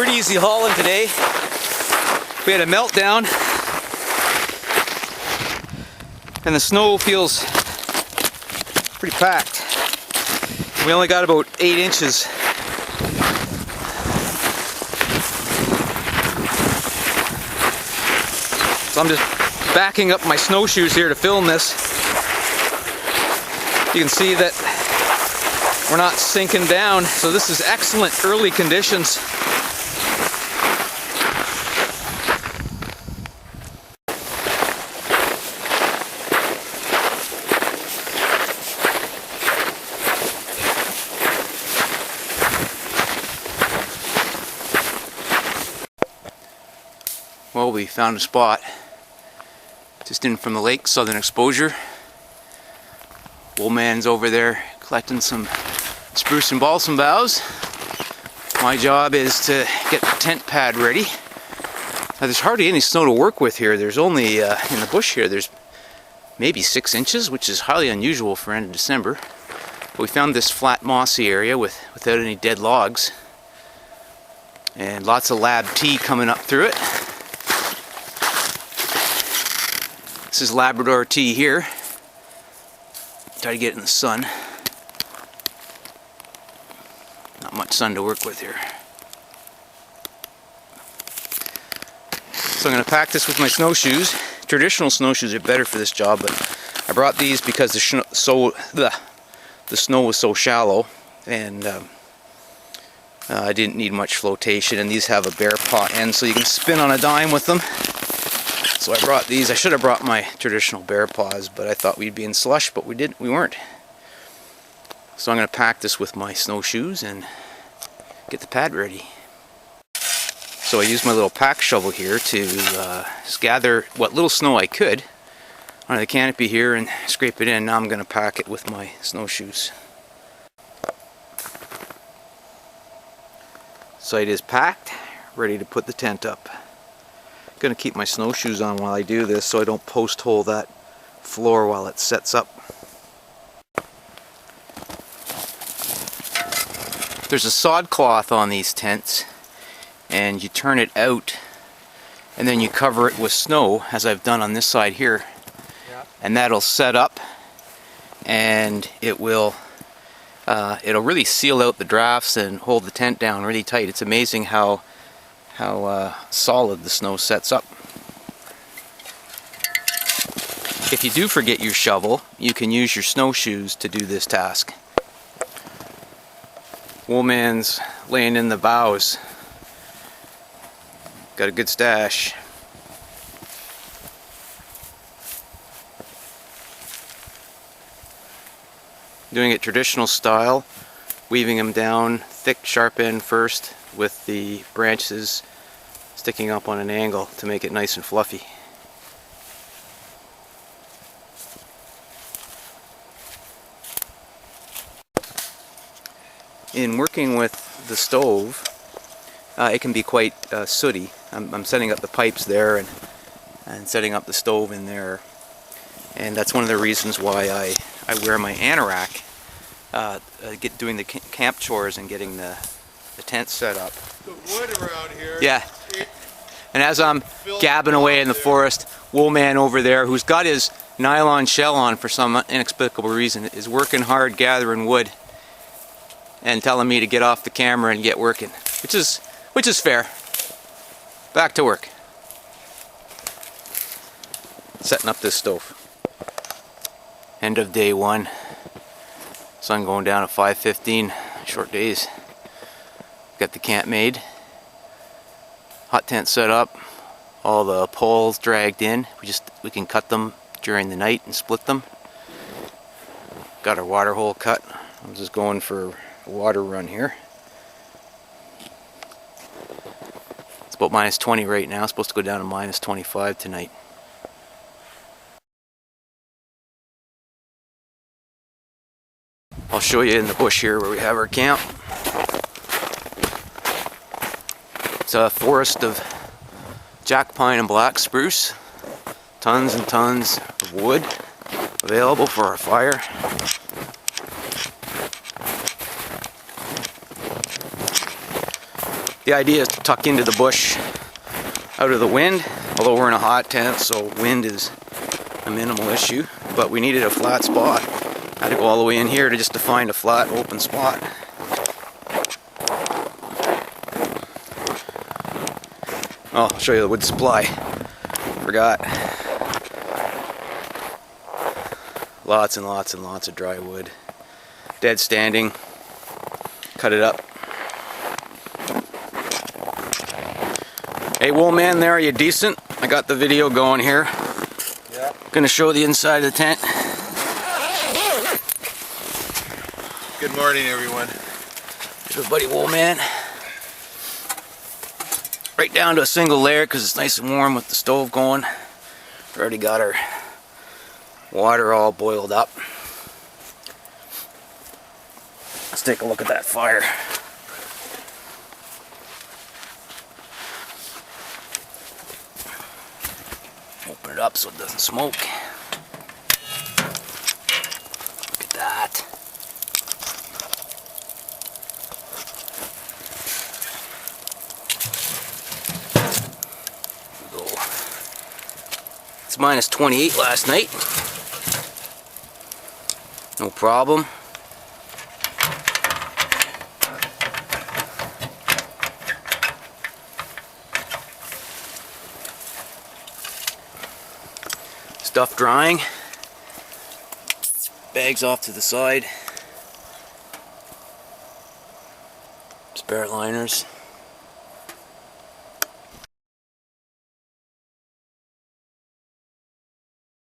Pretty easy hauling today. We had a meltdown and the snow feels pretty packed. We only got about 8 inches. So I'm just backing up my snowshoes here to film this. You can see that we're not sinking down, so this is excellent early conditions. Well, we found a spot just in from the lake, southern exposure. Old man's over there collecting some spruce and balsam boughs. My job is to get the tent pad ready. Now, there's hardly any snow to work with here. There's only, in the bush here, there's maybe 6 inches, which is highly unusual for end of December. But we found this flat mossy area without any dead logs. And lots of lab tea coming up through it. This is Labrador tea here. Try to get it in the sun. Not much sun to work with here. So I'm going to pack this with my snowshoes. Traditional snowshoes are better for this job, but I brought these because the snow was so shallow, and I didn't need much flotation, and these have a bear paw end so you can spin on a dime with them. So I brought these. I should have brought my traditional bear paws, but I thought we'd be in slush, but we weren't. So I'm going to pack this with my snowshoes and get the pad ready. So I used my little pack shovel here to just gather what little snow I could under the canopy here and scrape it in. Now I'm going to pack it with my snowshoes. Site is packed, ready to put the tent up. Going to keep my snowshoes on while I do this so I don't post hole that floor while it sets up. There's a sod cloth on these tents, and you turn it out and then you cover it with snow, as I've done on this side here. Yeah. And that'll set up, and it'll really seal out the drafts and hold the tent down really tight. It's amazing how solid the snow sets up. If you do forget your shovel, you can use your snowshoes to do this task. Woolman's laying in the boughs. Got a good stash. Doing it traditional style, weaving them down thick, sharp end first, with the branches sticking up on an angle to make it nice and fluffy. In working with the stove, it can be quite sooty. I'm setting up the pipes there and setting up the stove in there, and that's one of the reasons why I wear my anorak, doing the camp chores and getting the tent set up. The wood around here. Yeah. And as I'm gabbing away in the forest, Woolman over there, who's got his nylon shell on for some inexplicable reason, is working hard gathering wood and telling me to get off the camera and get working, which is fair. Back to work. Setting up this stove. End of day 1. Sun going down at 5:15. Short days. Got the camp made. Hot tent set up. All the poles dragged in. We can cut them during the night and split them. Got our water hole cut. I'm just going for a water run here. It's about -20 right now. It's supposed to go down to -25 tonight. I'll show you in the bush here where we have our camp. It's a forest of jack pine and black spruce. Tons and tons of wood available for our fire. The idea is to tuck into the bush out of the wind, although we're in a hot tent, so wind is a minimal issue, but we needed a flat spot. I had to go all the way in here to find a flat open spot. Oh, I'll show you the wood supply. Forgot. Lots and lots and lots of dry wood. Dead standing. Cut it up. Hey, wool man, there, are you decent? I got the video going here. Yeah. Gonna show the inside of the tent. Good morning, everyone. Good buddy, wool man. Right down to a single layer because it's nice and warm with the stove going. We already got our water all boiled up. Let's take a look at that fire. Open it up so it doesn't smoke. Look at that. It's minus 28 last night. No problem. Stuff drying. Bags off to the side. Spare liners.